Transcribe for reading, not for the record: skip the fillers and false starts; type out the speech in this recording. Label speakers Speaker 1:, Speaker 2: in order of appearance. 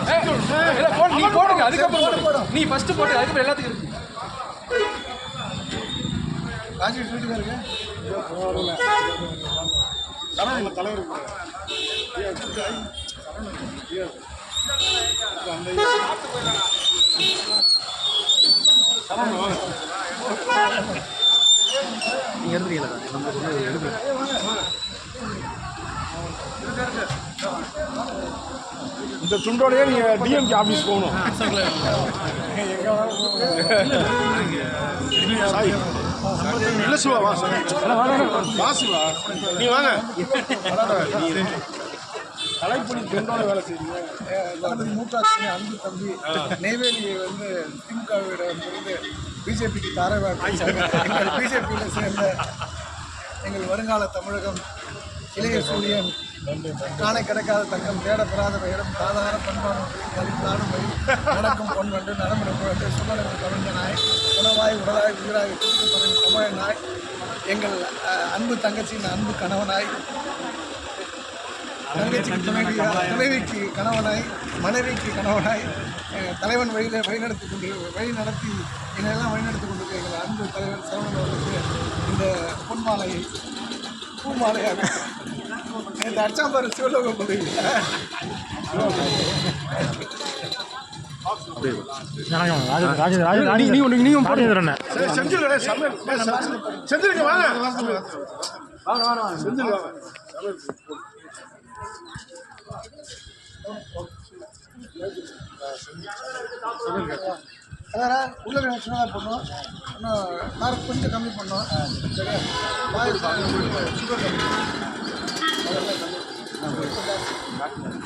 Speaker 1: நீ போடுங்க, அதுக்கப்புறம் போடு. நீ ஃபர்ஸ்ட் போட்டு அதுக்கப்புறம் எல்லாத்துக்கும் இருக்கு.
Speaker 2: ராஜேஷ் வீட்டுக்கு இருக்கு தலைவர்
Speaker 1: நீங்க எடுத்துறீங்களா? நம்ம எடுக்கிறோம்.
Speaker 2: இந்த துண்டோடையே நீங்க டிஎம்கே ஆஃபீஸ் போகணும். இல்லை சிவா வா வாசுவா நீ வாங்க. கலைப்பணி துண்டோட வேலை செய்யுங்க. மூக்காட்சி அன்பு தம்பி நெய்வேலி வந்து திமுகவிடம் இருந்து பிஜேபிக்கு தாரவாக பிஜேபியில் சேர்ந்த எங்கள் வருங்கால தமிழகம் இளைய சூரியன் காண கிடைக்காத தங்கம் தேடப்படாத இடம் சாதாரண பண்பாடும் நாடும் வழி நடக்கும் பொன் வந்து நடைமுறை குழந்தை சுமணங்கள் கவிழ்ந்த நாய் உணவாய் உடலாய் உயிராய் குதிக்கும் தமிழ நாய் எங்கள் அன்பு தங்கச்சியின் அன்பு கணவனாய் தங்கச்சிக்கு துணைவிக்கு கணவனாய் மனைவிக்கு கணவனாய் தலைவன் வழி நடத்தி என்னெல்லாம் வழிநடத்தி கொண்டிருக்க எங்கள் அன்பு தலைவர் சரவணன் அவர்களுக்கு இந்த பொன்மாலையை பூமாலையாக இந்த அச்சாம்பாரு சிவலோக பதவி செஞ்சிருங்க வாங்க செஞ்சிருங்க அதான் உள்ள சின்னதாக பண்ணோம், இன்னும் காரம் கொஞ்சம் கம்மி பண்ணோம். சரியா சுகர் கம்மி